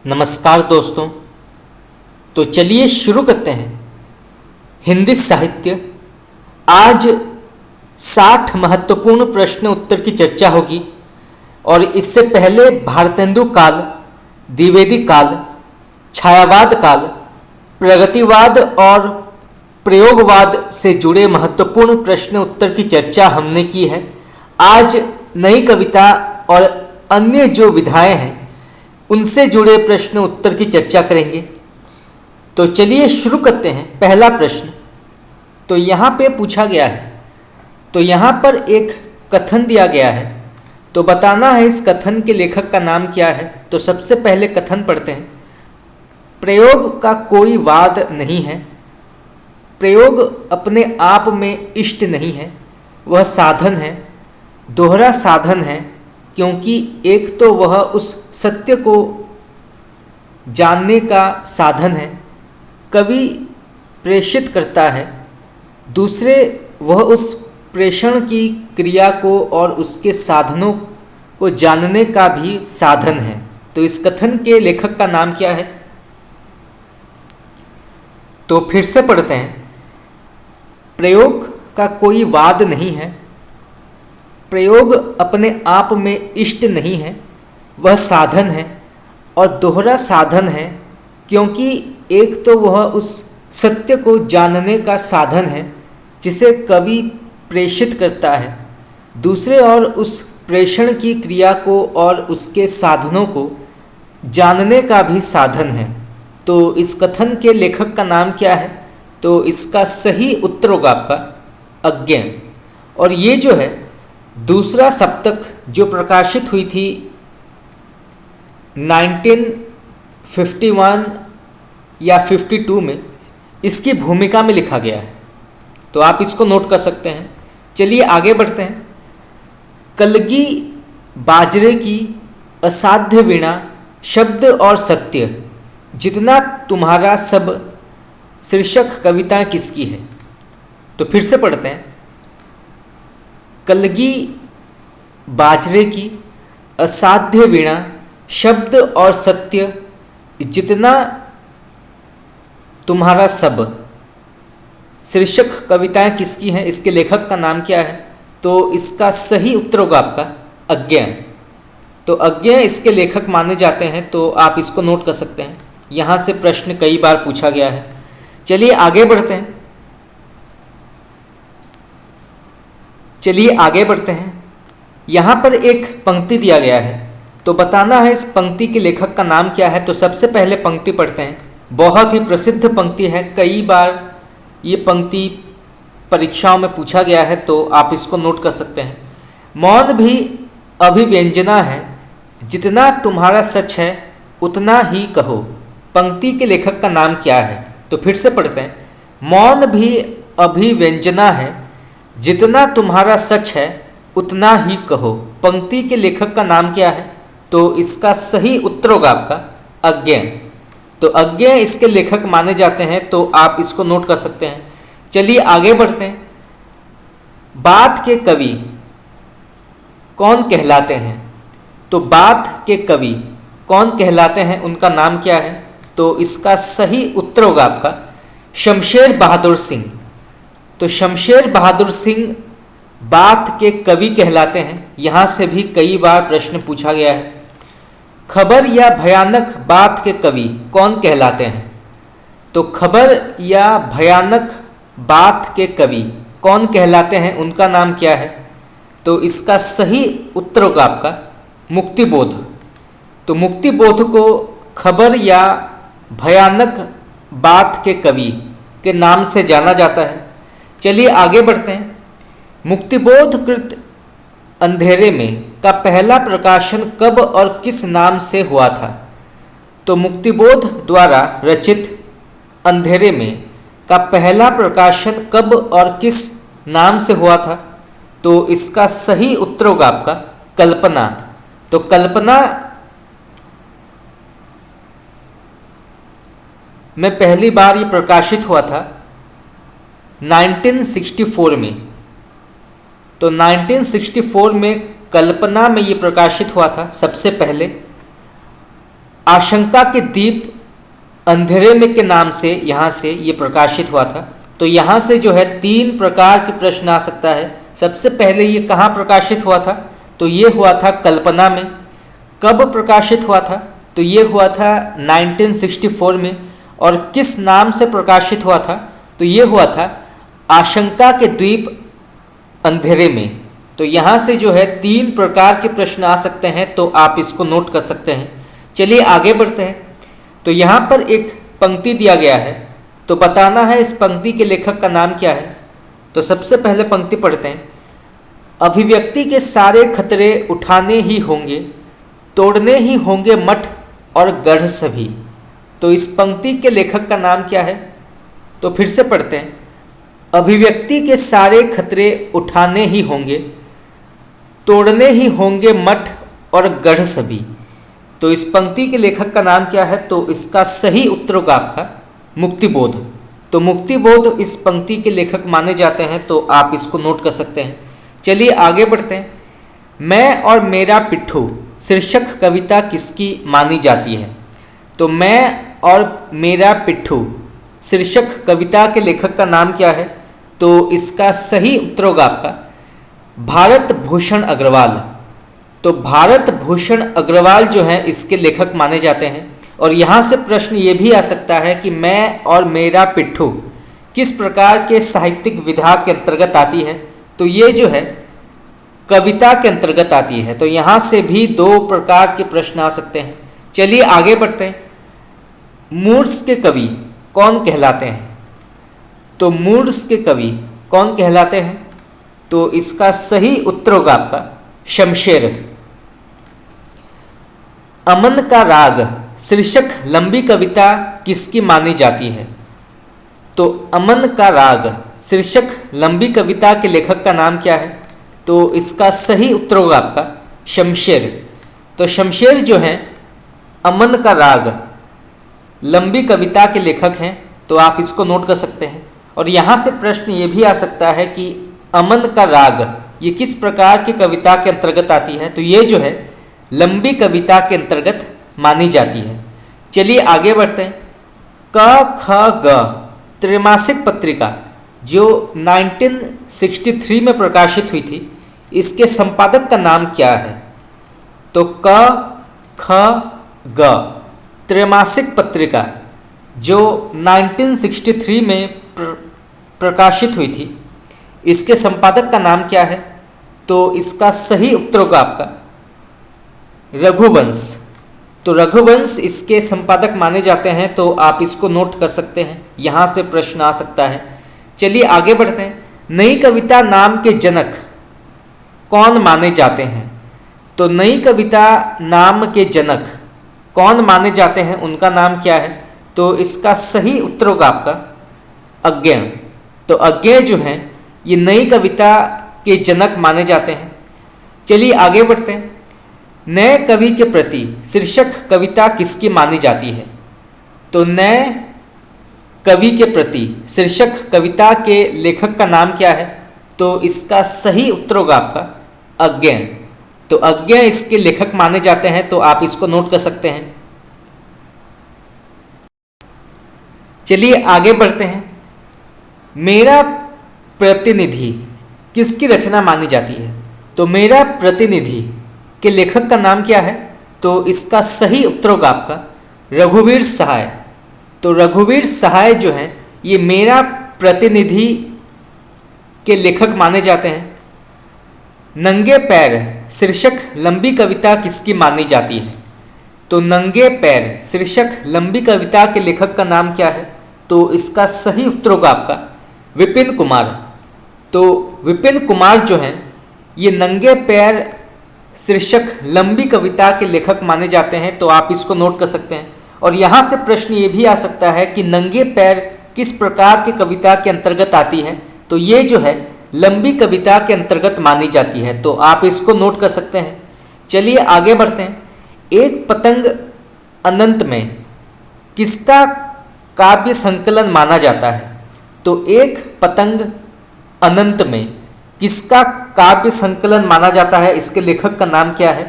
नमस्कार दोस्तों। तो चलिए शुरू करते हैं। हिंदी साहित्य आज 60 महत्वपूर्ण प्रश्न उत्तर की चर्चा होगी और इससे पहले भारतेंदु काल, द्विवेदी काल, छायावाद काल, प्रगतिवाद और प्रयोगवाद से जुड़े महत्वपूर्ण प्रश्न उत्तर की चर्चा हमने की है। आज नई कविता और अन्य जो विधाएं हैं उनसे जुड़े प्रश्न उत्तर की चर्चा करेंगे। तो चलिए शुरू करते हैं। पहला प्रश्न तो यहाँ पे पूछा गया है, तो यहाँ पर एक कथन दिया गया है, तो बताना है इस कथन के लेखक का नाम क्या है। तो सबसे पहले कथन पढ़ते हैं। प्रयोग का कोई वाद नहीं है, प्रयोग अपने आप में इष्ट नहीं है, वह साधन है, दोहरा साधन है, क्योंकि एक तो वह उस सत्य को जानने का साधन है, कवि प्रेषित करता है, दूसरे वह उस प्रेषण की क्रिया को और उसके साधनों को जानने का भी साधन है। तो इस कथन के लेखक का नाम क्या है। तो फिर से पढ़ते हैं। प्रयोग का कोई वाद नहीं है, प्रयोग अपने आप में इष्ट नहीं है, वह साधन है और दोहरा साधन है, क्योंकि एक तो वह उस सत्य को जानने का साधन है जिसे कवि प्रेषित करता है, दूसरे और उस प्रेषण की क्रिया को और उसके साधनों को जानने का भी साधन है। तो इस कथन के लेखक का नाम क्या है। तो इसका सही उत्तर होगा आपका अज्ञेय। और ये जो है दूसरा सप्तक जो प्रकाशित हुई थी 1951 या 52 में, इसकी भूमिका में लिखा गया है। तो आप इसको नोट कर सकते हैं। चलिए आगे बढ़ते हैं। कलगी बाजरे की असाध्य वीणा, शब्द और सत्य, जितना तुम्हारा सब, शीर्षक कविता किसकी है। तो फिर से पढ़ते हैं। कलगी बाजरे की असाध्य वीणा, शब्द और सत्य, जितना तुम्हारा सब, शीर्षक कविताएं किसकी हैं, इसके लेखक का नाम क्या है। तो इसका सही उत्तर होगा आपका अज्ञेय। तो अज्ञेय इसके लेखक माने जाते हैं। तो आप इसको नोट कर सकते हैं। यहाँ से प्रश्न कई बार पूछा गया है। चलिए आगे बढ़ते हैं। यहाँ पर एक पंक्ति दिया गया है, तो बताना है इस पंक्ति के लेखक का नाम क्या है। तो सबसे पहले पंक्ति पढ़ते हैं। बहुत ही प्रसिद्ध पंक्ति है, कई बार ये पंक्ति परीक्षाओं में पूछा गया है, तो आप इसको नोट कर सकते हैं। मौन भी अभिव्यंजना है, जितना तुम्हारा सच है उतना ही कहो। पंक्ति के लेखक का नाम क्या है। तो फिर से पढ़ते हैं। मौन भी अभिव्यंजना है, जितना तुम्हारा सच है उतना ही कहो। पंक्ति के लेखक का नाम क्या है। तो इसका सही उत्तर होगा आपका अज्ञेय। तो अज्ञेय इसके लेखक माने जाते हैं। तो आप इसको नोट कर सकते हैं। चलिए आगे बढ़ते हैं। बात के कवि कौन कहलाते हैं। तो बात के कवि कौन कहलाते हैं, उनका नाम क्या है। तो इसका सही उत्तर होगा आपका शमशेर बहादुर सिंह। तो शमशेर बहादुर सिंह बात के कवि कहलाते हैं। यहाँ से भी कई बार प्रश्न पूछा गया है। खबर या भयानक बात के कवि कौन कहलाते हैं। तो खबर या भयानक बात के कवि कौन कहलाते हैं, उनका नाम क्या है। तो इसका सही उत्तर होगा आपका मुक्तिबोध। तो मुक्तिबोध को खबर या भयानक बात के कवि के नाम से जाना जाता है। चलिए आगे बढ़ते हैं। मुक्तिबोध कृत अंधेरे में का पहला प्रकाशन कब और किस नाम से हुआ था। तो मुक्तिबोध द्वारा रचित अंधेरे में का पहला प्रकाशन कब और किस नाम से हुआ था। तो इसका सही उत्तर होगा आपका कल्पना। तो कल्पना में पहली बार ये प्रकाशित हुआ था 1964 में। तो 1964 में कल्पना में ये प्रकाशित हुआ था सबसे पहले। आशंका के दीप अंधेरे में के नाम से यहाँ से ये प्रकाशित हुआ था। तो यहाँ से जो है 3 प्रकार के प्रश्न आ सकता है। सबसे पहले ये कहाँ प्रकाशित हुआ था? तो ये हुआ था कल्पना में। कब प्रकाशित हुआ था? तो ये हुआ था 1964 में। और किस नाम से प्रकाशित हुआ था? तो ये हुआ था आशंका के द्वीप अंधेरे में। तो यहाँ से जो है 3 प्रकार के प्रश्न आ सकते हैं, तो आप इसको नोट कर सकते हैं। चलिए आगे बढ़ते हैं। तो यहाँ पर एक पंक्ति दिया गया है, तो बताना है इस पंक्ति के लेखक का नाम क्या है। तो सबसे पहले पंक्ति पढ़ते हैं। अभिव्यक्ति के सारे खतरे उठाने ही होंगे, तोड़ने ही होंगे मठ और गढ़ सभी। तो इस पंक्ति के लेखक का नाम क्या है? तो फिर से पढ़ते हैं। अभिव्यक्ति के सारे खतरे उठाने ही होंगे, तोड़ने ही होंगे मठ और गढ़ सभी। तो इस पंक्ति के लेखक का नाम क्या है? तो इसका सही उत्तर होगा आपका मुक्तिबोध। तो मुक्तिबोध इस पंक्ति के लेखक माने जाते हैं, तो आप इसको नोट कर सकते हैं। चलिए आगे बढ़ते हैं। मैं और मेरा पिट्ठू शीर्षक कविता किसकी मानी जाती है? तो मैं और मेरा पिट्ठू शीर्षक कविता के लेखक का नाम क्या है? तो इसका सही उत्तर होगा आपका भारत भूषण अग्रवाल। तो भारत भूषण अग्रवाल जो हैं इसके लेखक माने जाते हैं। और यहाँ से प्रश्न ये भी आ सकता है कि मैं और मेरा पिट्ठू किस प्रकार के साहित्यिक विधा के अंतर्गत आती है? तो ये जो है कविता के अंतर्गत आती है। तो यहाँ से भी 2 प्रकार के प्रश्न आ सकते हैं। चलिए आगे बढ़ते हैं। मूर्स के कवि कौन कहलाते हैं? तो मूर्स के कवि कौन कहलाते हैं? तो इसका सही उत्तर होगा आपका शमशेर। अमन का राग शीर्षक लंबी कविता किसकी मानी जाती है? तो अमन का राग शीर्षक लंबी कविता के लेखक का नाम क्या है? तो इसका सही उत्तर होगा आपका शमशेर। तो शमशेर जो हैं अमन का राग लंबी कविता के लेखक हैं, तो आप इसको नोट कर सकते हैं। और यहाँ से प्रश्न ये भी आ सकता है कि अमन का राग ये किस प्रकार की कविता के अंतर्गत आती है? तो ये जो है लंबी कविता के अंतर्गत मानी जाती है। चलिए आगे बढ़ते हैं। क ख ग त्रैमासिक पत्रिका जो 1963 में प्रकाशित हुई थी, इसके संपादक का नाम क्या है? तो क ख ग त्रैमासिक पत्रिका जो 1963 में प्रकाशित हुई थी, इसके संपादक का नाम क्या है? तो इसका सही उत्तर होगा आपका रघुवंश। तो रघुवंश इसके संपादक माने जाते हैं, तो आप इसको नोट कर सकते हैं। यहाँ से प्रश्न आ सकता है। चलिए आगे बढ़ते हैं। नई कविता नाम के जनक कौन माने जाते हैं? तो नई कविता नाम के जनक कौन माने जाते हैं, उनका नाम क्या है? तो इसका सही उत्तर होगा आपका अज्ञेय। तो अज्ञेय जो हैं ये नई कविता के जनक माने जाते हैं। चलिए आगे बढ़ते हैं। नए कवि के प्रति शीर्षक कविता किसकी मानी जाती है? तो नए कवि के प्रति शीर्षक कविता के लेखक का नाम क्या है? तो इसका सही उत्तर होगा आपका अज्ञेय। तो अज्ञेय इसके लेखक माने जाते हैं, तो आप इसको नोट कर सकते हैं। चलिए आगे बढ़ते हैं। मेरा प्रतिनिधि किसकी रचना मानी जाती है? तो मेरा प्रतिनिधि के लेखक का नाम क्या है? तो इसका सही उत्तर होगा आपका रघुवीर सहाय। तो रघुवीर सहाय जो हैं ये मेरा प्रतिनिधि के लेखक माने जाते हैं। नंगे पैर शीर्षक लंबी कविता किसकी मानी जाती है? तो नंगे पैर शीर्षक लंबी कविता के लेखक का नाम क्या है? तो इसका सही उत्तर होगा आपका विपिन कुमार। तो विपिन कुमार जो हैं ये नंगे पैर शीर्षक लंबी कविता के लेखक माने जाते हैं, तो आप इसको नोट कर सकते हैं। और यहाँ से प्रश्न ये भी आ सकता है कि नंगे पैर किस प्रकार की कविता के अंतर्गत आती है? तो ये जो है लंबी कविता के अंतर्गत मानी जाती है, तो आप इसको नोट कर सकते हैं। चलिए आगे बढ़ते हैं। एक पतंग अनंत में किसका काव्य संकलन माना जाता है? तो एक पतंग अनंत में किसका काव्य संकलन माना जाता है? इसके लेखक का नाम क्या है?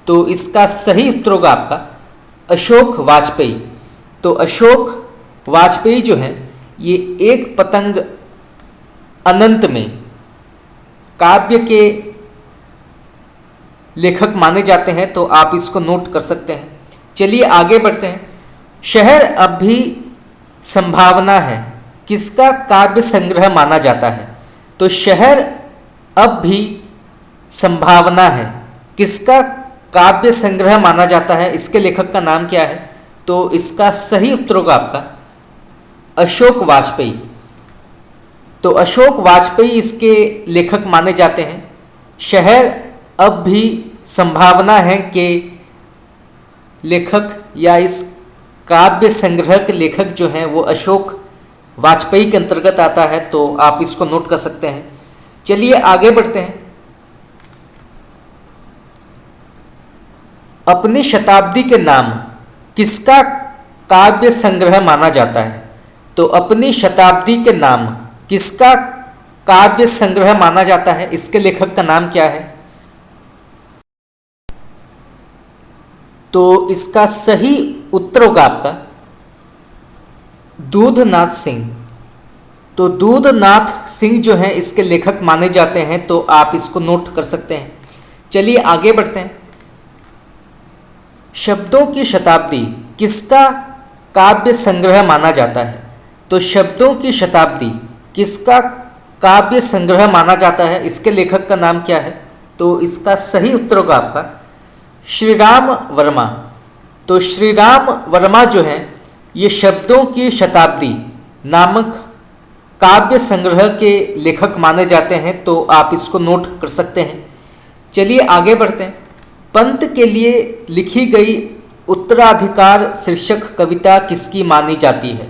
तो इसका सही उत्तर होगा आपका अशोक वाजपेयी। तो अशोक वाजपेयी जो हैं ये एक पतंग अनंत में काव्य के लेखक माने जाते हैं, तो आप इसको नोट कर सकते हैं। चलिए आगे बढ़ते हैं। शहर अब भी संभावना है किसका काव्य संग्रह माना जाता है? तो शहर अब भी संभावना है किसका काव्य संग्रह माना जाता है? इसके लेखक का नाम क्या है? तो इसका सही उत्तर होगा आपका अशोक वाजपेयी। तो अशोक वाजपेयी इसके लेखक माने जाते हैं। शहर अब भी संभावना है कि लेखक या इस काव्य संग्रह के लेखक जो हैं वो अशोक वाजपेयी के अंतर्गत आता है, तो आप इसको नोट कर सकते हैं। चलिए आगे बढ़ते हैं। अपनी शताब्दी के नाम किसका काव्य संग्रह माना जाता है? तो अपनी शताब्दी के नाम किसका काव्य संग्रह माना जाता है? इसके लेखक का नाम क्या है? तो इसका सही उत्तर होगा आपका दूधनाथ सिंह। तो दूधनाथ सिंह जो हैं इसके लेखक माने जाते हैं, तो आप इसको नोट कर सकते हैं। चलिए आगे बढ़ते हैं। शब्दों की शताब्दी किसका काव्य संग्रह माना जाता है? तो शब्दों की शताब्दी किसका काव्य संग्रह माना जाता है? इसके लेखक का नाम क्या है? तो इसका सही उत्तर होगा आपका श्रीराम वर्मा। तो श्रीराम वर्मा जो हैं ये शब्दों की शताब्दी नामक काव्य संग्रह के लेखक माने जाते हैं, तो आप इसको नोट कर सकते हैं। चलिए आगे बढ़ते हैं। पंत के लिए लिखी गई उत्तराधिकार शीर्षक कविता किसकी मानी जाती है?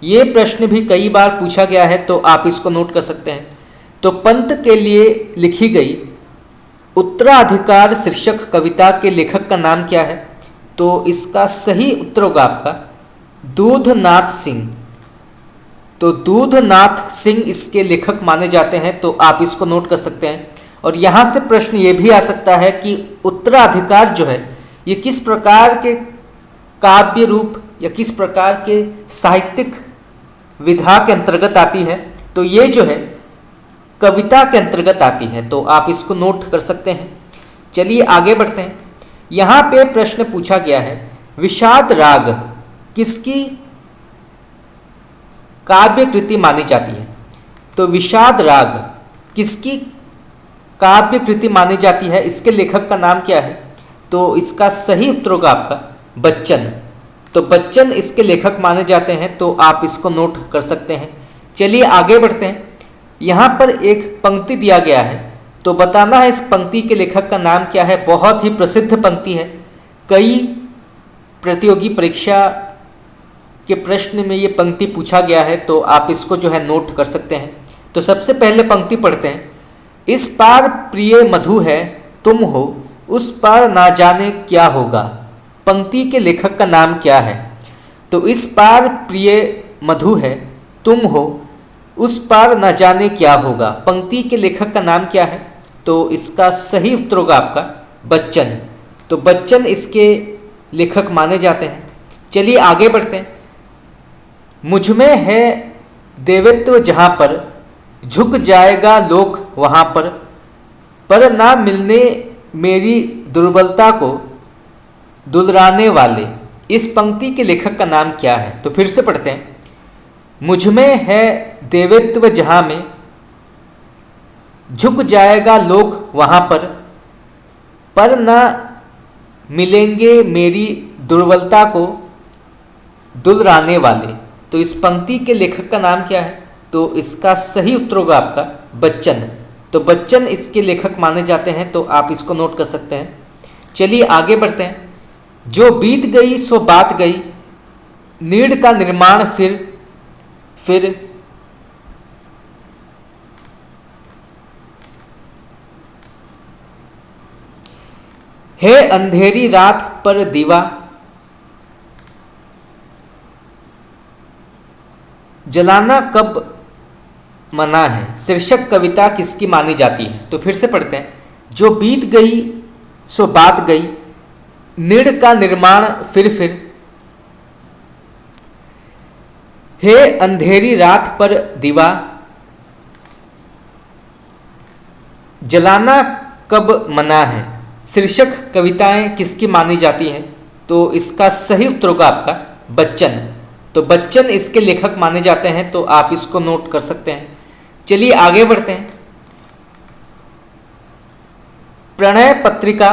ये प्रश्न भी कई बार पूछा गया है, तो आप इसको नोट कर सकते हैं। तो पंत के लिए लिखी गई उत्तराधिकार शीर्षक कविता के लेखक का नाम क्या है? तो इसका सही उत्तर होगा आपका दूधनाथ सिंह। तो दूधनाथ सिंह इसके लेखक माने जाते हैं, तो आप इसको नोट कर सकते हैं। और यहाँ से प्रश्न ये भी आ सकता है कि उत्तराधिकार जो है ये किस प्रकार के काव्य रूप या किस प्रकार के साहित्यिक विधा के अंतर्गत आती है? तो ये जो है कविता के अंतर्गत आती है, तो आप इसको नोट कर सकते हैं। चलिए आगे बढ़ते हैं। यहाँ पे प्रश्न पूछा गया है विषाद राग किसकी काव्य कृति मानी जाती है? तो विषाद राग किसकी काव्य कृति मानी जाती है? इसके लेखक का नाम क्या है? तो इसका सही उत्तर होगा आपका बच्चन। तो बच्चन इसके लेखक माने जाते हैं, तो आप इसको नोट कर सकते हैं। चलिए आगे बढ़ते हैं। यहाँ पर एक पंक्ति दिया गया है, तो बताना है इस पंक्ति के लेखक का नाम क्या है। बहुत ही प्रसिद्ध पंक्ति है, कई प्रतियोगी परीक्षा के प्रश्न में ये पंक्ति पूछा गया है, तो आप इसको जो है नोट कर सकते हैं। तो सबसे पहले पंक्ति पढ़ते हैं। इस पार प्रिय मधु है तुम हो, उस पार ना जाने क्या होगा। पंक्ति के लेखक का नाम क्या है? तो इस पार प्रिय मधु है तुम हो, उस पार न जाने क्या होगा। पंक्ति के लेखक का नाम क्या है? तो इसका सही उत्तर होगा आपका बच्चन। तो बच्चन इसके लेखक माने जाते हैं। चलिए आगे बढ़ते हैं। मुझमें है देवत्व जहाँ पर, झुक जाएगा लोक वहाँ पर ना मिलने मेरी दुर्बलता को दुलराने वाले। इस पंक्ति के लेखक का नाम क्या है? तो फिर से पढ़ते हैं। मुझमें है देवत्व जहाँ में, झुक जाएगा लोक वहाँ पर ना मिलेंगे मेरी दुर्बलता को दुलराने वाले। तो इस पंक्ति के लेखक का नाम क्या है? तो इसका सही उत्तर होगा आपका बच्चन। तो बच्चन इसके लेखक माने जाते हैं, तो आप इसको नोट कर सकते हैं। चलिए आगे बढ़ते हैं। जो बीत गई सो बात गई, नीड़ का निर्माण फिर है अंधेरी रात पर दीवा, जलाना कब मना है। शीर्षक कविता किसकी मानी जाती है? तो फिर से पढ़ते हैं। जो बीत गई सो बात गई, नीड़ का निर्माण फिर हे अंधेरी रात पर दीवा जलाना कब मना है। शीर्षक कविताएं किसकी मानी जाती हैं? तो इसका सही उत्तर होगा आपका बच्चन। तो बच्चन इसके लेखक माने जाते हैं, तो आप इसको नोट कर सकते हैं। चलिए आगे बढ़ते हैं। प्रणय पत्रिका,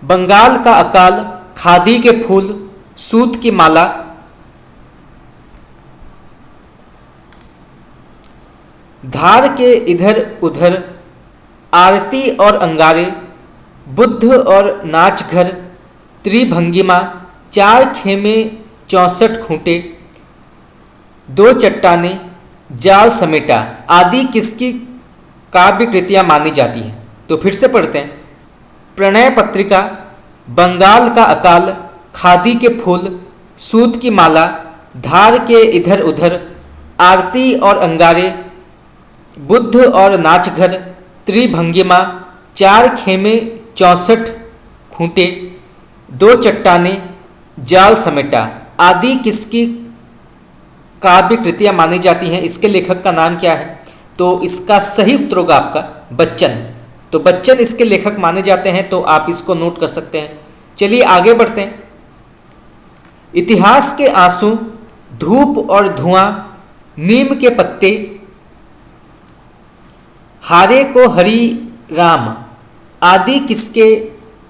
बंगाल का अकाल, खादी के फूल, सूत की माला, धार के इधर उधर, आरती और अंगारे, बुद्ध और नाच घर, त्रिभंगिमा, चार खेमे 64 खूंटे, दो चट्टाने, जाल समेटा आदि किसकी काव्य कृतियां मानी जाती हैं? तो फिर से पढ़ते हैं। प्रणय पत्रिका, बंगाल का अकाल, खादी के फूल, सूत की माला, धार के इधर उधर, आरती और अंगारे, बुद्ध और नाचघर, त्रिभंगिमा, चार खेमे 64 खूंटे, दो चट्टाने, जाल समेटा आदि किसकी काव्य कृतियां मानी जाती हैं? इसके लेखक का नाम क्या है? तो इसका सही उत्तर होगा आपका बच्चन। तो बच्चन इसके लेखक माने जाते हैं, तो आप इसको नोट कर सकते हैं। चलिए आगे बढ़ते हैं। इतिहास के आंसू, धूप और धुआं, नीम के पत्ते, हारे को हरि राम आदि किसके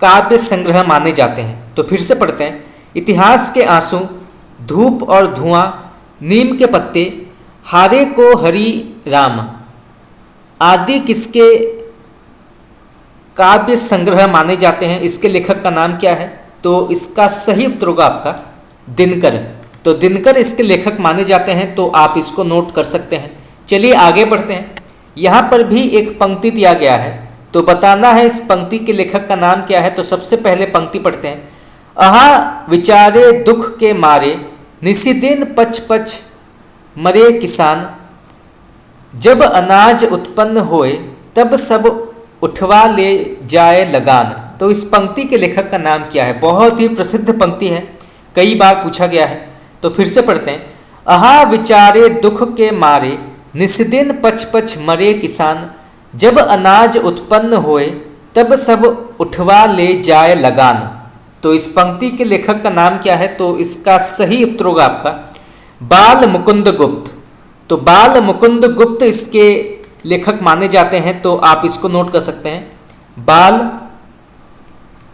काव्य संग्रह माने जाते हैं? तो फिर से पढ़ते हैं। इतिहास के आंसू, धूप और धुआं, नीम के पत्ते, हारे को हरि राम आदि किसके काव्य संग्रह माने जाते हैं? इसके लेखक का नाम क्या है? तो इसका सही उत्तर होगा आपका दिनकर। तो दिनकर इसके लेखक माने जाते हैं, तो आप इसको नोट कर सकते हैं। चलिए आगे बढ़ते हैं। यहाँ पर भी एक पंक्ति दिया गया है, तो बताना है इस पंक्ति के लेखक का नाम क्या है। तो सबसे पहले पंक्ति पढ़ते हैं। अहा विचारे दुख के मारे, निशिदिन पच पच मरे किसान, जब अनाज उत्पन्न होए तब सब उठवा ले जाए लगान। तो इस पंक्ति के लेखक का नाम क्या है? बहुत ही प्रसिद्ध पंक्ति है, कई बार पूछा गया है। तो फिर से पढ़ते हैं। अहा विचारे दुख के मारे, निशिदिन पच पच मरे किसान, जब अनाज उत्पन्न होए तब सब उठवा ले जाए लगान। तो इस पंक्ति के लेखक का नाम क्या है? तो इसका सही उत्तर होगा आपका बाल मुकुंद गुप्त। तो बाल मुकुंद गुप्त इसके लेखक माने जाते हैं, तो आप इसको नोट कर सकते हैं। बाल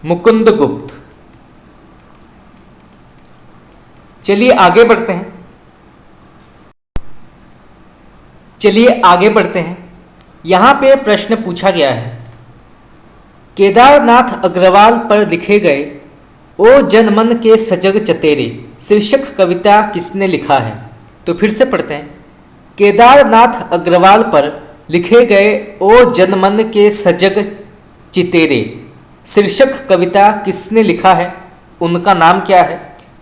मुकुंद गुप्त। चलिए आगे बढ़ते हैं। यहां पे प्रश्न पूछा गया है, केदारनाथ अग्रवाल पर लिखे गए ओ जनमन के सजग चतेरे शीर्षक कविता किसने लिखा है? तो फिर से पढ़ते हैं। केदारनाथ अग्रवाल पर लिखे गए ओ जनमन के सजग चितेरे शीर्षक कविता किसने लिखा है? उनका नाम क्या है?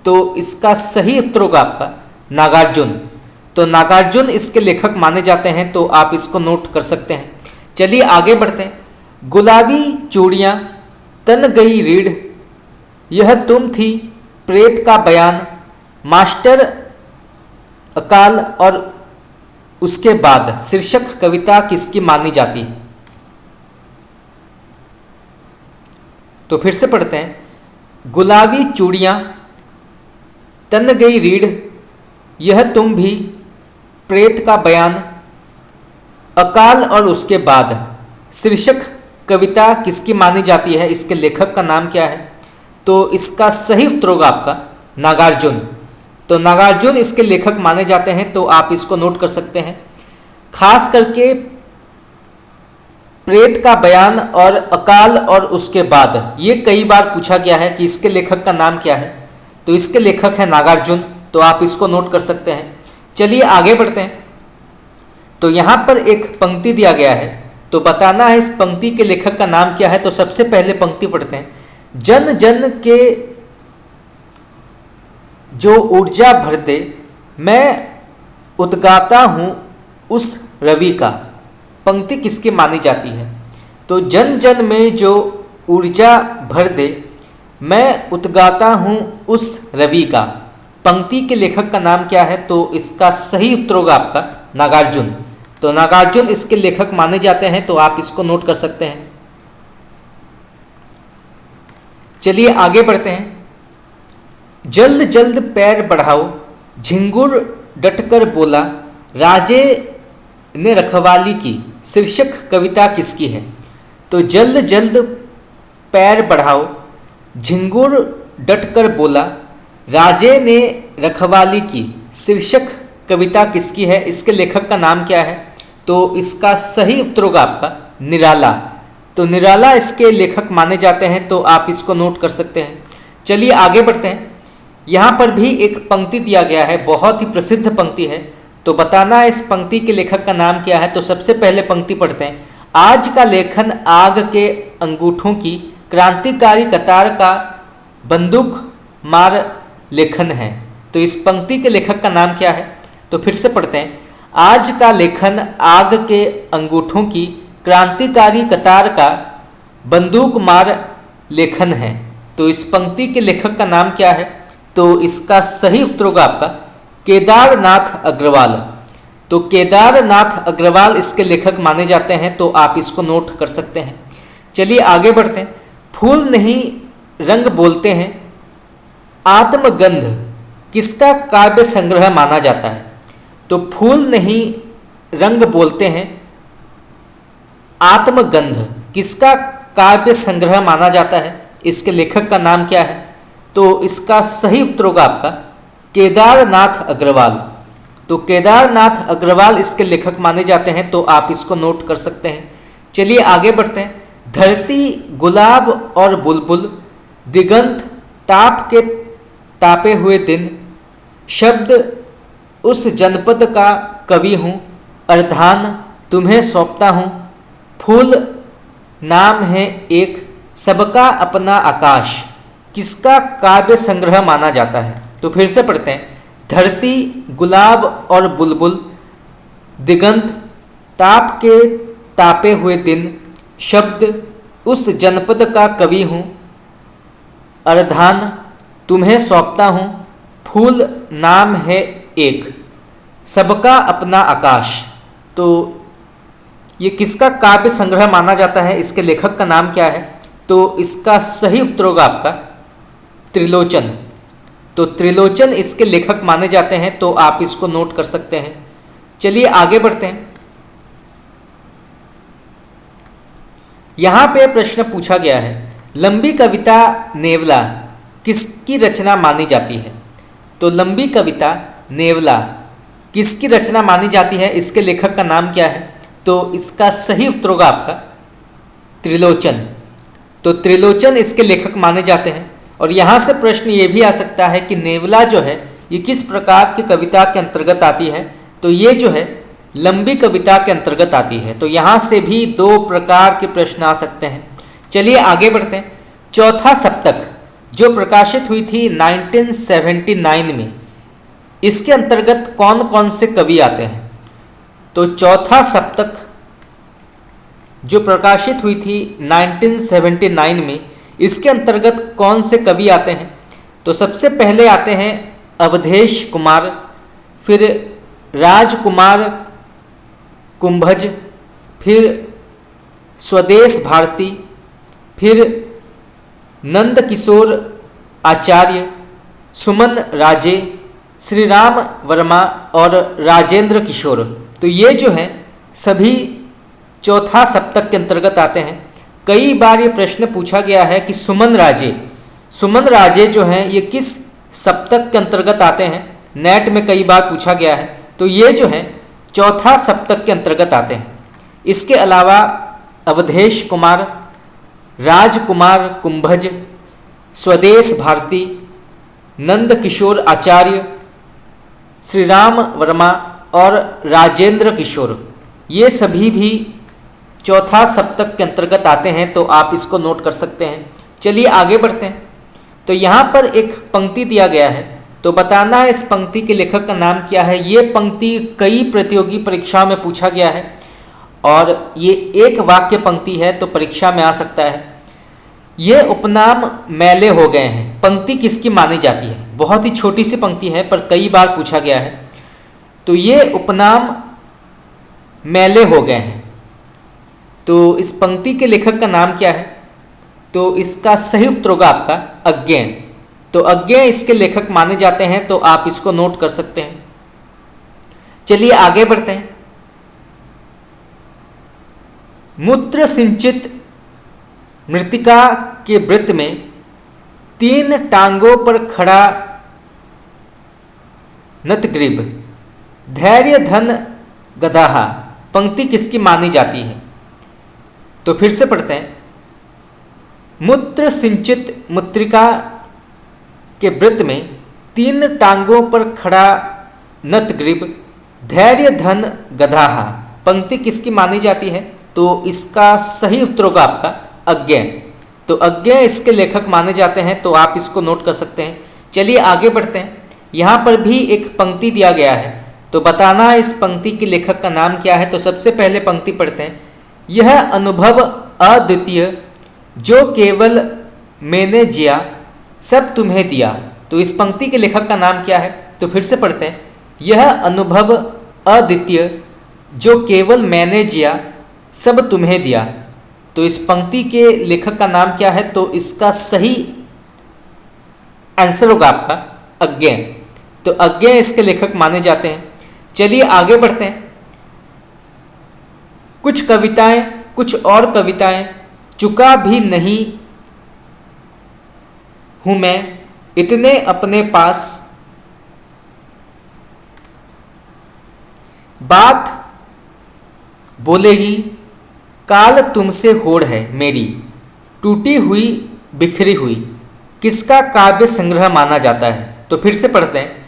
तो इसका सही उत्तर होगा आपका नागार्जुन। तो नागार्जुन इसके लेखक माने जाते हैं, तो आप इसको नोट कर सकते हैं। चलिए आगे बढ़ते हैं। गुलाबी चूड़ियाँ, तन गई रीढ़, यह तुम थी, प्रेत का बयान, मास्टर अकाल और उसके बाद शीर्षक कविता किसकी मानी जाती है? तो फिर से पढ़ते हैं। गुलाबी चूड़ियाँ, तन गई रीढ़, यह तुम भी, प्रेत का बयान, अकाल और उसके बाद शीर्षक कविता किसकी मानी जाती है? इसके लेखक का नाम क्या है? तो इसका सही उत्तर होगा आपका नागार्जुन। तो नागार्जुन इसके लेखक माने जाते हैं, तो आप इसको नोट कर सकते हैं। खास करके प्रेत का बयान और अकाल और उसके बाद, ये कई बार पूछा गया है कि इसके लेखक का नाम क्या है। तो इसके लेखक है नागार्जुन, तो आप इसको नोट कर सकते हैं। चलिए आगे बढ़ते हैं। तो यहाँ पर एक पंक्ति दिया गया है, तो बताना है इस पंक्ति के लेखक का नाम क्या है। तो सबसे पहले पंक्ति पढ़ते हैं। जन जन के जो ऊर्जा भर दे, मैं उद्गाता हूँ उस रवि का। पंक्ति किसकी मानी जाती है? तो जन जन में जो ऊर्जा भर दे, मैं उद्गाता हूँ उस रवि का। पंक्ति के लेखक का नाम क्या है? तो इसका सही उत्तर होगा आपका नागार्जुन। तो नागार्जुन इसके लेखक माने जाते हैं, तो आप इसको नोट कर सकते हैं। चलिए आगे बढ़ते हैं। जल्द जल्द पैर बढ़ाओ, झिंगुर डटकर बोला, राजे ने रखवाली की, शीर्षक कविता किसकी है? तो जल्द जल्द पैर बढ़ाओ, झिंगुर डटकर बोला, राजे ने रखवाली की, शीर्षक कविता किसकी है? इसके लेखक का नाम क्या है? तो इसका सही उत्तर होगा आपका निराला। तो निराला इसके लेखक माने जाते हैं, तो आप इसको नोट कर सकते हैं। चलिए आगे बढ़ते हैं। यहाँ पर भी एक पंक्ति दिया गया है, बहुत ही प्रसिद्ध पंक्ति है, तो बताना है इस पंक्ति के लेखक का नाम क्या है। तो सबसे पहले पंक्ति पढ़ते हैं। आज का लेखन आग के अंगूठों की क्रांतिकारी कतार का बंदूक मार लेखन है। तो इस पंक्ति के लेखक का नाम क्या है? तो फिर से पढ़ते हैं। आज का लेखन आग के अंगूठों की क्रांतिकारी कतार का बंदूक मार लेखन है। तो इस पंक्ति के लेखक का नाम क्या है? तो इसका सही उत्तर होगा आपका केदारनाथ अग्रवाल। तो केदारनाथ अग्रवाल इसके लेखक माने जाते हैं, तो आप इसको नोट कर सकते हैं। चलिए आगे बढ़ते हैं। फूल नहीं रंग बोलते हैं, आत्मगंध किसका काव्य संग्रह माना जाता है? तो फूल नहीं रंग बोलते हैं, आत्मगंध किसका काव्य संग्रह माना जाता है? इसके लेखक का नाम क्या है? तो इसका सही उत्तर होगा आपका केदारनाथ अग्रवाल। तो केदारनाथ अग्रवाल इसके लेखक माने जाते हैं, तो आप इसको नोट कर सकते हैं। चलिए आगे बढ़ते हैं। धरती गुलाब और बुलबुल, दिगंत ताप के तापे हुए दिन, शब्द उस जनपद का कवि हूँ, अर्धान तुम्हें सौंपता हूँ, फूल नाम है एक, सबका अपना आकाश किसका काव्य संग्रह माना जाता है? तो फिर से पढ़ते हैं। धरती गुलाब और बुलबुल, दिगंत ताप के तापे हुए दिन, शब्द उस जनपद का कवि हूँ, अर्धान तुम्हें सौंपता हूँ, फूल नाम है एक, सबका अपना आकाश। तो ये किसका काव्य संग्रह माना जाता है? इसके लेखक का नाम क्या है? तो इसका सही उत्तर होगा आपका त्रिलोचन। तो त्रिलोचन इसके लेखक माने जाते हैं, तो आप इसको नोट कर सकते हैं। चलिए आगे बढ़ते हैं। यहाँ पे प्रश्न पूछा गया है, लंबी कविता नेवला किसकी रचना मानी जाती है? तो लंबी कविता नेवला किसकी रचना मानी जाती है? इसके लेखक का नाम क्या है? तो इसका सही उत्तर होगा आपका त्रिलोचन। तो त्रिलोचन इसके लेखक माने जाते हैं। और यहाँ से प्रश्न ये भी आ सकता है कि नेवला जो है ये किस प्रकार की कविता के अंतर्गत आती है? तो ये जो है लंबी कविता के अंतर्गत आती है। तो यहाँ से भी दो प्रकार के प्रश्न आ सकते हैं। चलिए आगे बढ़ते हैं। चौथा सप्तक जो प्रकाशित हुई थी 1979 में, इसके अंतर्गत कौन कौन से कवि आते हैं? तो चौथा सप्तक जो प्रकाशित हुई थी 1979 में, इसके अंतर्गत कौन से कवि आते हैं? तो सबसे पहले आते हैं अवधेश कुमार, फिर राजकुमार कुंभज, फिर स्वदेश भारती, फिर नंद किशोर आचार्य, सुमन राजे, श्री राम वर्मा और राजेंद्र किशोर। तो ये जो हैं सभी चौथा सप्तक के अंतर्गत आते हैं। कई बार ये प्रश्न पूछा गया है कि सुमन राजे जो हैं ये किस सप्तक के अंतर्गत आते हैं? नेट में कई बार पूछा गया है। तो ये जो हैं चौथा सप्तक के अंतर्गत आते हैं। इसके अलावा अवधेश कुमार, राजकुमार कुंभज, स्वदेश भारती, नंद किशोर आचार्य, श्री राम वर्मा और राजेंद्र किशोर, ये सभी भी चौथा सप्तक के अंतर्गत आते हैं। तो आप इसको नोट कर सकते हैं। चलिए आगे बढ़ते हैं। तो यहाँ पर एक पंक्ति दिया गया है, तो बताना है इस पंक्ति के लेखक का नाम क्या है। ये पंक्ति कई प्रतियोगी परीक्षाओं में पूछा गया है और ये एक वाक्य पंक्ति है, तो परीक्षा में आ सकता है। ये उपनाम मैले हो गए हैं, पंक्ति किसकी मानी जाती है? बहुत ही छोटी सी पंक्ति है पर कई बार पूछा गया है। तो ये उपनाम मैले हो गए हैं, तो इस पंक्ति के लेखक का नाम क्या है? तो इसका सही उत्तर होगा आपका अज्ञेय। तो अज्ञेय इसके लेखक माने जाते हैं, तो आप इसको नोट कर सकते हैं। चलिए आगे बढ़ते हैं। मूत्र सिंचित मृतिका के वृत्त में 3 टांगों पर खड़ा नतग्रीब, धैर्य धन गदाहा, पंक्ति किसकी मानी जाती है? तो फिर से पढ़ते हैं। मूत्र सिंचित मृतिका के वृत्त में 3 टांगों पर खड़ा नतग्रीब, धैर्य धन गदाहा, पंक्ति किसकी मानी जाती है? तो इसका सही उत्तर होगा आपका अज्ञेय। तो अज्ञेय इसके लेखक माने जाते हैं, तो आप इसको नोट कर सकते हैं। चलिए आगे बढ़ते हैं। यहाँ पर भी एक पंक्ति दिया गया है, तो बताना है इस पंक्ति के लेखक का नाम क्या है। तो सबसे पहले पंक्ति पढ़ते हैं। यह अनुभव अद्वितीय जो केवल मैंने जिया सब तुम्हें दिया। तो इस पंक्ति के लेखक का नाम क्या है? तो फिर से पढ़ते हैं। यह अनुभव अद्वितीय जो केवल मैंने जिया सब तुम्हें दिया। तो इस पंक्ति के लेखक का नाम क्या है? तो इसका सही आंसर होगा आपका अज्ञेय। तो अज्ञेय इसके लेखक माने जाते हैं। चलिए आगे बढ़ते हैं। कुछ कविताएं, कुछ और कविताएं चुका भी नहीं हूं मैं इतने अपने पास, बात बोलेगी काल तुमसे होड़ है मेरी, टूटी हुई बिखरी हुई, किसका काव्य संग्रह माना जाता है? तो फिर से पढ़ते हैं।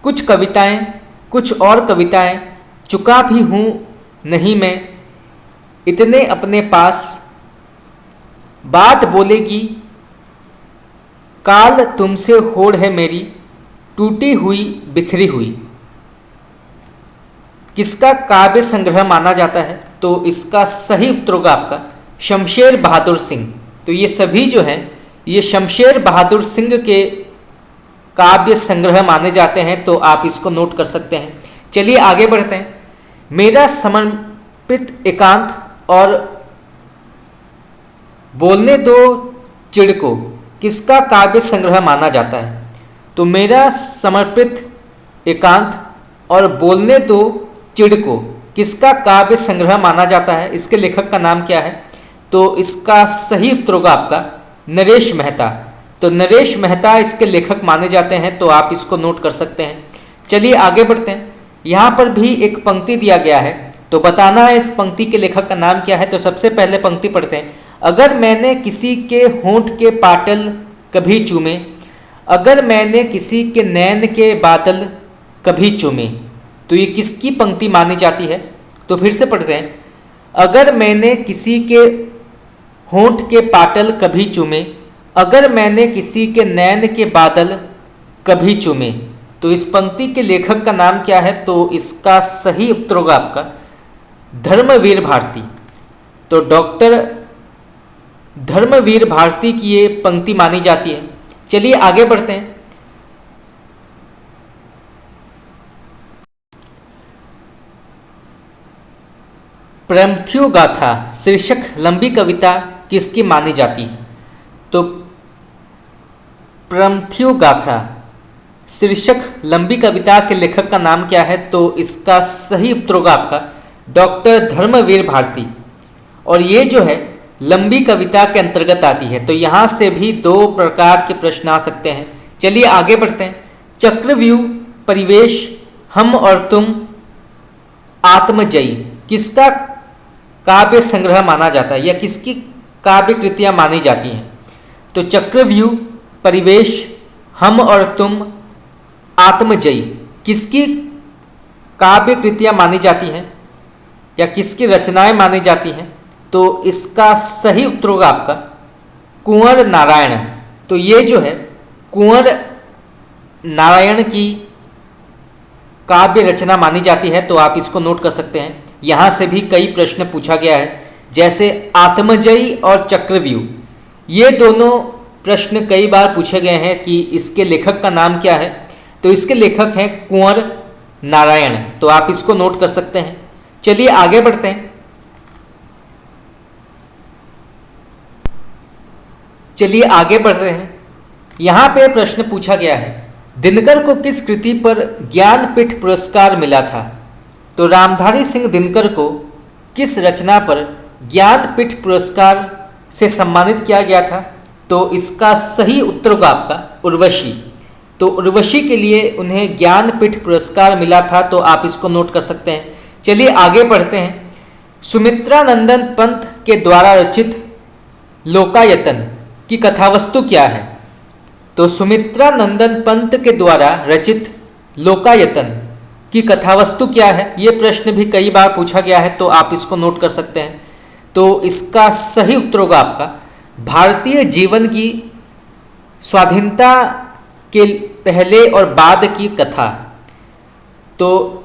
कुछ कविताएं, कुछ और कविताएं चुका भी हूँ नहीं मैं इतने अपने पास, बात बोलेगी काल तुमसे होड़ है मेरी, टूटी हुई बिखरी हुई, किसका काव्य संग्रह माना जाता है? तो इसका सही उत्तर होगा आपका शमशेर बहादुर सिंह। तो ये सभी जो हैं ये शमशेर बहादुर सिंह के काव्य संग्रह माने जाते हैं, तो आप इसको नोट कर सकते हैं। चलिए आगे बढ़ते हैं। मेरा समर्पित एकांत और बोलने दो चिड़ को, किसका काव्य संग्रह माना जाता है? तो मेरा समर्पित एकांत और बोलने दो चिड़ को, किसका काव्य संग्रह माना जाता है? इसके लेखक का नाम क्या है? तो इसका सही उत्तर होगा आपका नरेश मेहता। तो नरेश मेहता इसके लेखक माने जाते हैं, तो आप इसको नोट कर सकते हैं। चलिए आगे बढ़ते हैं। यहाँ पर भी एक पंक्ति दिया गया है, तो बताना है इस पंक्ति के लेखक का नाम क्या है। तो सबसे पहले पंक्ति पढ़ते हैं। अगर मैंने किसी के होंठ के पाटल कभी चूमे, अगर मैंने किसी के नैन के बादल कभी चूमे, तो ये किसकी पंक्ति मानी जाती है? तो फिर से पढ़ते हैं। अगर मैंने किसी के होंठ के पाटल कभी चूमे, अगर मैंने किसी के नैन के बादल कभी चूमे, तो इस पंक्ति के लेखक का नाम क्या है? तो इसका सही उत्तर होगा आपका धर्मवीर भारती। तो डॉक्टर धर्मवीर भारती की ये पंक्ति मानी जाती है। चलिए आगे बढ़ते हैं। प्रमथ्यु गाथा शीर्षक लंबी कविता किसकी मानी जाती है? तो प्रमथ्यु गाथा शीर्षक लंबी कविता के लेखक का नाम क्या है? तो इसका सही उत्तर होगा आपका डॉक्टर धर्मवीर भारती। और ये जो है लंबी कविता के अंतर्गत आती है, तो यहाँ से भी 2 प्रकार के प्रश्न आ सकते हैं। चलिए आगे बढ़ते हैं। चक्रव्यूह, परिवेश, हम और तुम, आत्मजयी, किसका काव्य संग्रह माना जाता है या किसकी काव्य कृतियाँ मानी जाती हैं? तो चक्रव्यूह, परिवेश, हम और तुम, आत्मजयी, किसकी काव्य कृतियाँ मानी जाती हैं या किसकी रचनाएं मानी जाती हैं? तो इसका सही उत्तर होगा आपका कुंवर नारायण। तो ये जो है कुंवर नारायण की काव्य रचना मानी जाती है, तो आप इसको नोट कर सकते हैं। यहाँ से भी कई प्रश्न पूछा गया है, जैसे आत्मजयी और चक्रव्यूह, ये दोनों प्रश्न कई बार पूछे गए हैं कि इसके लेखक का नाम क्या है। तो इसके लेखक हैं कुंवर नारायण, तो आप इसको नोट कर सकते हैं। चलिए आगे बढ़ते हैं। चलिए आगे बढ़ रहे हैं। यहाँ पे प्रश्न पूछा गया है, दिनकर को किस कृति पर ज्ञानपीठ पुरस्कार मिला था? तो रामधारी सिंह दिनकर को किस रचना पर ज्ञानपीठ पुरस्कार से सम्मानित किया गया था? तो इसका सही उत्तर होगा आपका उर्वशी। तो उर्वशी के लिए उन्हें ज्ञानपीठ पुरस्कार मिला था, तो आप इसको नोट कर सकते हैं। चलिए आगे बढ़ते हैं। सुमित्रा नंदन पंत के द्वारा रचित लोकायतन की कथावस्तु क्या है? तो सुमित्रा नंदन पंत के द्वारा रचित लोकायतन की कथावस्तु क्या है? ये प्रश्न भी कई बार पूछा गया है, तो आप इसको नोट कर सकते हैं। तो इसका सही उत्तर होगा आपका भारतीय जीवन की स्वाधीनता के पहले और बाद की कथा। तो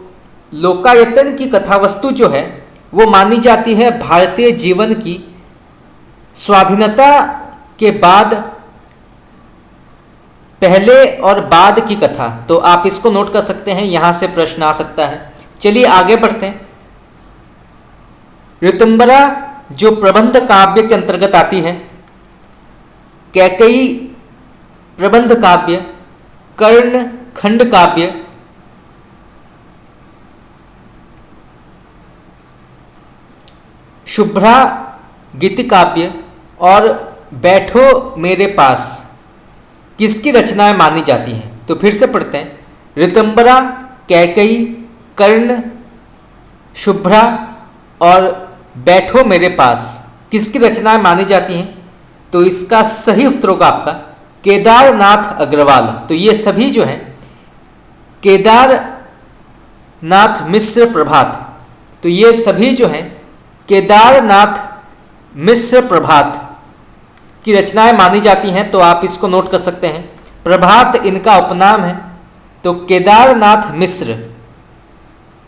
लोकायतन की कथावस्तु जो है वो मानी जाती है भारतीय जीवन की स्वाधीनता के बाद पहले और बाद की कथा। तो आप इसको नोट कर सकते हैं, यहां से प्रश्न आ सकता है। चलिए आगे बढ़ते हैं। ऋतुंबरा जो प्रबंध काव्य के अंतर्गत आती है, कैकेयी प्रबंध काव्य, कर्ण खंड काव्य, शुभ्रा गीति काव्य और बैठो मेरे पास किसकी रचनाएं मानी जाती हैं? तो फिर से पढ़ते हैं। ऋतुंबरा, कैकेयी, कर्ण, शुभ्रा और बैठो मेरे पास किसकी रचनाएं मानी जाती हैं? तो इसका सही उत्तर होगा आपका केदारनाथ अग्रवाल। तो ये सभी जो हैं केदारनाथ मिश्र प्रभात, तो ये सभी जो हैं केदारनाथ मिश्र प्रभात की रचनाएं मानी जाती हैं। तो आप इसको नोट कर सकते हैं। प्रभात इनका उपनाम है, तो केदारनाथ मिश्र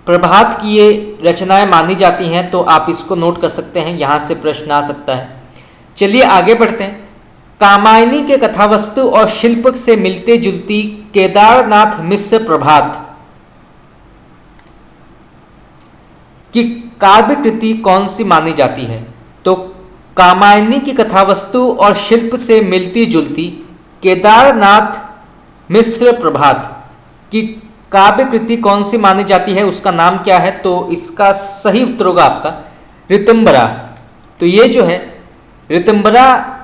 प्रभात की ये रचनाएं मानी जाती हैं। तो आप इसको नोट कर सकते हैं, यहां से प्रश्न आ सकता है। चलिए आगे बढ़ते हैं। कामायनी के कथावस्तु और शिल्प से मिलते जुलती केदारनाथ मिश्र प्रभात की काव्य कृति कौन सी मानी जाती है? तो कामायनी की कथावस्तु और शिल्प से मिलती जुलती केदारनाथ मिश्र प्रभात की काव्य कृति कौन सी मानी जाती है, उसका नाम क्या है? तो इसका सही उत्तर होगा आपका ऋतुंबरा। तो ये जो है ऋतुंबरा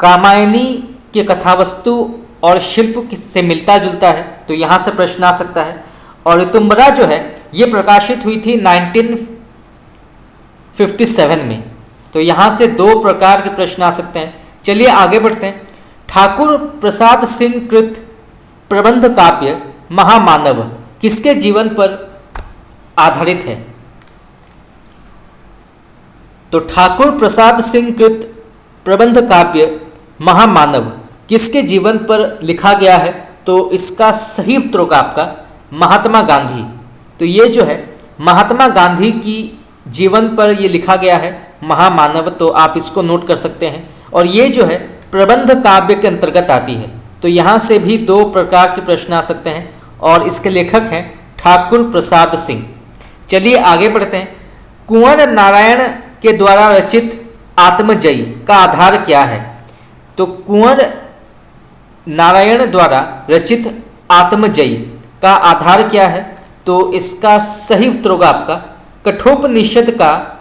कामायनी के कथावस्तु और शिल्प से मिलता जुलता है, तो यहाँ से प्रश्न आ सकता है। और ऋतुंबरा जो है ये प्रकाशित हुई थी 1957 में। तो यहाँ से दो प्रकार के प्रश्न आ सकते हैं। चलिए आगे बढ़ते हैं। ठाकुर प्रसाद सिंह कृत प्रबंध काव्य महामानव किसके जीवन पर आधारित है? तो ठाकुर प्रसाद सिंह कृत प्रबंध काव्य महामानव किसके जीवन पर लिखा गया है? तो इसका सही उत्तर होगा आपका महात्मा गांधी। तो ये जो है महात्मा गांधी की जीवन पर ये लिखा गया है महामानव, तो आप इसको नोट कर सकते हैं। और ये जो है प्रबंध काव्य के अंतर्गत आती है। तो यहाँ से भी दो प्रकार के प्रश्न आ सकते हैं और इसके लेखक हैं ठाकुर प्रसाद सिंह। चलिए आगे बढ़ते हैं। कुंवर नारायण के द्वारा रचित आत्मजयी का आधार क्या है? तो कुंवर नारायण द्वारा रचित आत्मजयी का आधार क्या है? तो इसका सही उत्तर होगा आपका कठोपनिषद का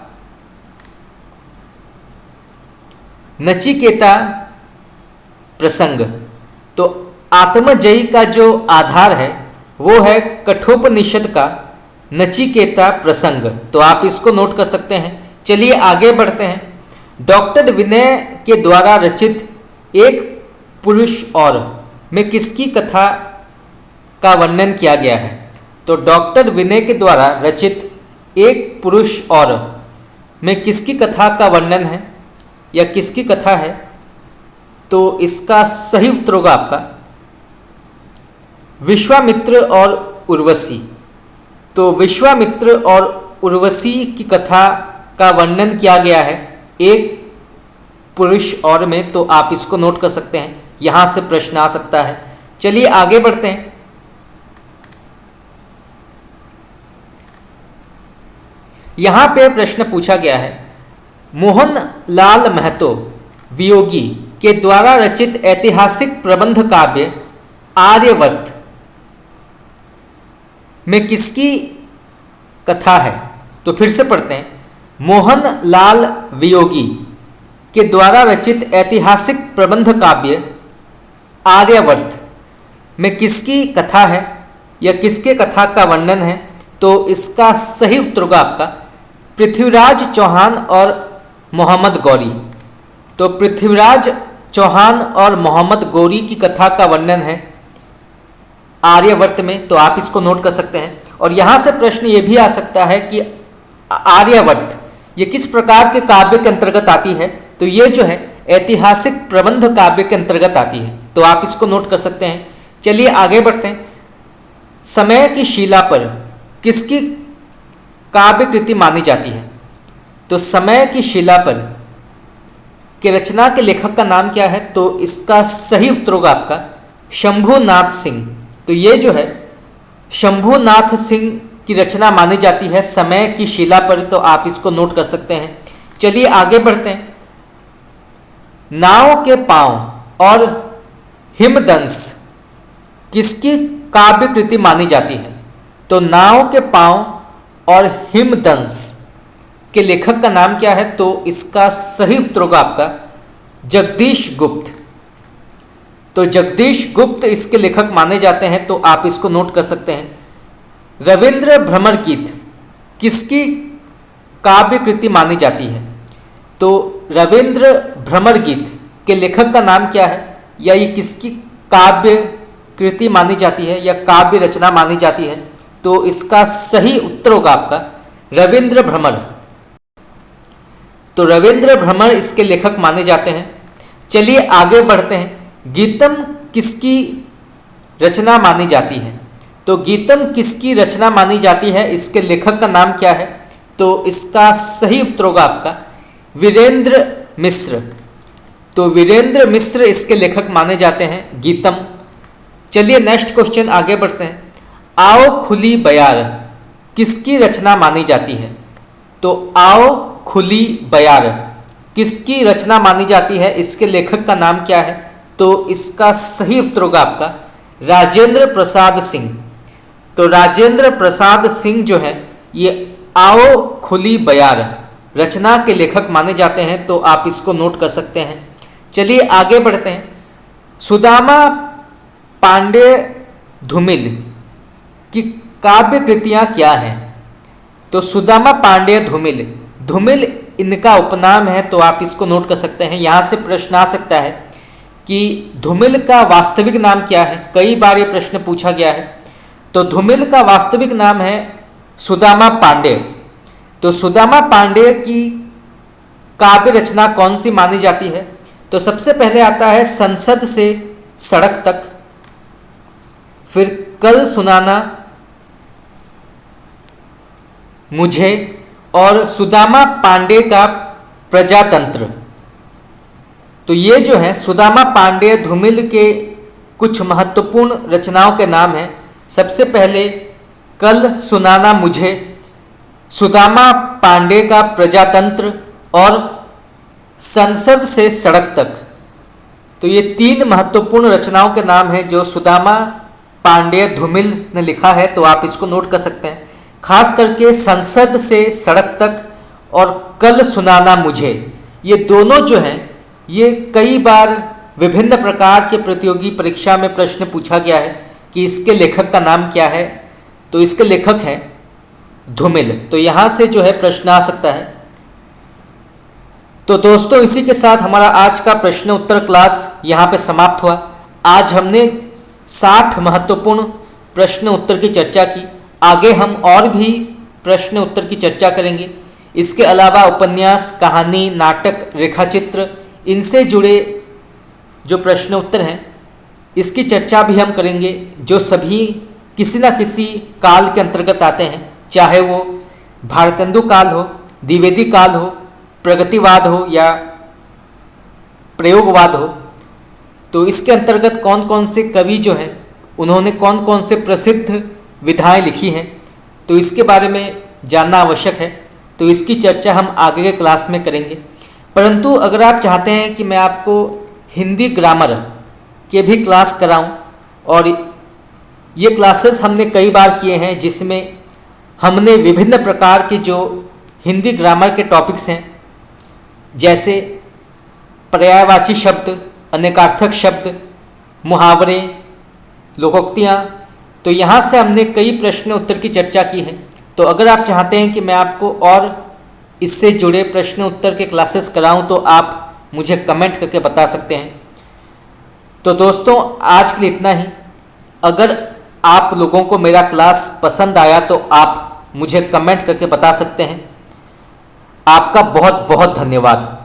नचिकेता प्रसंग। तो आत्मजयी का जो आधार है वो है कठोपनिषद का नचिकेता प्रसंग। तो आप इसको नोट कर सकते हैं। चलिए आगे बढ़ते हैं। डॉक्टर विनय के द्वारा रचित एक पुरुष और में किसकी कथा का वर्णन किया गया है? तो डॉक्टर विनय के द्वारा रचित एक पुरुष और में किसकी कथा का वर्णन है या किसकी कथा है? तो इसका सही उत्तर होगा आपका विश्वामित्र और उर्वशी। तो विश्वामित्र और उर्वशी की कथा का वर्णन किया गया है एक पुरुष और में, तो आप इसको नोट कर सकते हैं, यहां से प्रश्न आ सकता है। चलिए आगे बढ़ते हैं। यहां पे प्रश्न पूछा गया है, मोहन लाल महतो वियोगी के द्वारा रचित ऐतिहासिक प्रबंध काव्य आर्यवर्त में किसकी कथा है? तो फिर से पढ़ते हैं, मोहन लाल वियोगी के द्वारा रचित ऐतिहासिक प्रबंध काव्य आर्यवर्त में किसकी कथा है या किसके कथा का वर्णन है? तो इसका सही उत्तर होगा आपका पृथ्वीराज चौहान और मोहम्मद गौरी। तो पृथ्वीराज चौहान और मोहम्मद गौरी की कथा का वर्णन है आर्यवर्त में, तो आप इसको नोट कर सकते हैं। और यहाँ से प्रश्न ये भी आ सकता है कि आर्यवर्त ये किस प्रकार के काव्य के अंतर्गत आती है? तो ये जो है ऐतिहासिक प्रबंध काव्य के अंतर्गत आती है, तो आप इसको नोट कर सकते हैं। चलिए आगे बढ़ते हैं। समय की शिला पर किसकी काव्य कृति मानी जाती है? तो समय की शिला पर के रचना के लेखक का नाम क्या है? तो इसका सही उत्तर होगा आपका शंभुनाथ सिंह। तो ये जो है शंभुनाथ सिंह की रचना मानी जाती है समय की शिला पर, तो आप इसको नोट कर सकते हैं। चलिए आगे बढ़ते हैं। नाव के पांव और हिमदंस किसकी काव्य कृति मानी जाती है? तो नाव के पांव और हिमदंस के लेखक का नाम क्या है? तो इसका सही उत्तर होगा आपका जगदीश गुप्त। तो जगदीश गुप्त इसके लेखक माने जाते हैं, तो आप इसको नोट कर सकते हैं। रविंद्र भ्रमर गीत किसकी काव्य कृति मानी जाती है? तो रविंद्र भ्रमर गीत के लेखक का नाम क्या है या ये किसकी काव्य कृति मानी जाती है या काव्य रचना मानी जाती है? तो इसका सही उत्तर होगा आपका रविंद्र भ्रमर। तो रविंद्र भ्रमर इसके लेखक माने जाते हैं। चलिए आगे बढ़ते हैं। गीतम किसकी रचना मानी जाती है? तो गीतम किसकी रचना मानी जाती है, इसके लेखक का नाम क्या है? तो इसका सही उत्तर होगा आपका वीरेंद्र मिश्र। तो वीरेंद्र मिश्र इसके लेखक माने जाते हैं गीतम। चलिए नेक्स्ट क्वेश्चन आगे बढ़ते हैं। आओ खुली बयार किसकी रचना मानी जाती है? तो आओ खुली बयार किसकी रचना मानी जाती है, इसके लेखक का नाम क्या है? तो इसका सही उत्तर होगा आपका राजेंद्र प्रसाद सिंह। तो राजेंद्र प्रसाद सिंह जो है ये आओ खुली बयार रचना के लेखक माने जाते हैं, तो आप इसको नोट कर सकते हैं। चलिए आगे बढ़ते हैं। सुदामा पांडे धूमिल की काव्य कृतियां क्या हैं? तो सुदामा पांडे धूमिल, धूमिल इनका उपनाम है, तो आप इसको नोट कर सकते हैं। यहाँ से प्रश्न आ सकता है कि धूमिल का वास्तविक नाम क्या है? कई बार ये प्रश्न पूछा गया है। तो धूमिल का वास्तविक नाम है सुदामा पांडे। तो सुदामा पांडे की काव्य रचना कौन सी मानी जाती है? तो सबसे पहले आता है संसद से सड़क तक, फिर कल सुनाना मुझे और सुदामा पांडे का प्रजातंत्र। तो ये जो है सुदामा पांडे धूमिल के कुछ महत्वपूर्ण रचनाओं के नाम हैं। सबसे पहले कल सुनाना मुझे, सुदामा पांडे का प्रजातंत्र और संसद से सड़क तक। तो ये तीन महत्वपूर्ण रचनाओं के नाम हैं जो सुदामा पांडे धूमिल ने लिखा है, तो आप इसको नोट कर सकते हैं। खास करके संसद से सड़क तक और कल सुनाना मुझे, ये दोनों जो हैं ये कई बार विभिन्न प्रकार के प्रतियोगी परीक्षा में प्रश्न पूछा गया है कि इसके लेखक का नाम क्या है। तो इसके लेखक हैं धूमिल। तो यहाँ से जो है प्रश्न आ सकता है। तो दोस्तों इसी के साथ हमारा आज का प्रश्न उत्तर क्लास यहाँ पे समाप्त हुआ। आज हमने 60 महत्वपूर्ण प्रश्न उत्तर की चर्चा की। आगे हम और भी प्रश्न उत्तर की चर्चा करेंगे। इसके अलावा उपन्यास, कहानी, नाटक, रेखाचित्र, इनसे जुड़े जो प्रश्न उत्तर हैं इसकी चर्चा भी हम करेंगे, जो सभी किसी न किसी काल के अंतर्गत आते हैं, चाहे वो भारतेंदु काल हो, द्विवेदी काल हो, प्रगतिवाद हो या प्रयोगवाद हो, तो इसके अंतर्गत कौन कौन से कवि जो हैं उन्होंने कौन कौन से प्रसिद्ध विधाएं लिखी हैं, तो इसके बारे में जानना आवश्यक है। तो इसकी चर्चा हम आगे के क्लास में करेंगे। परंतु अगर आप चाहते हैं कि मैं आपको हिंदी ग्रामर के भी क्लास कराऊं, और ये क्लासेस हमने कई बार किए हैं जिसमें हमने विभिन्न प्रकार के जो हिंदी ग्रामर के टॉपिक्स हैं, जैसे पर्यायवाची शब्द, अनेकार्थक शब्द, मुहावरे, लोकोक्तियाँ, तो यहाँ से हमने कई प्रश्न उत्तर की चर्चा की है। तो अगर आप चाहते हैं कि मैं आपको और इससे जुड़े प्रश्न उत्तर के क्लासेस कराऊं, तो आप मुझे कमेंट करके बता सकते हैं। तो दोस्तों, आज के लिए इतना ही। अगर आप लोगों को मेरा क्लास पसंद आया तो आप मुझे कमेंट करके बता सकते हैं। आपका बहुत बहुत धन्यवाद।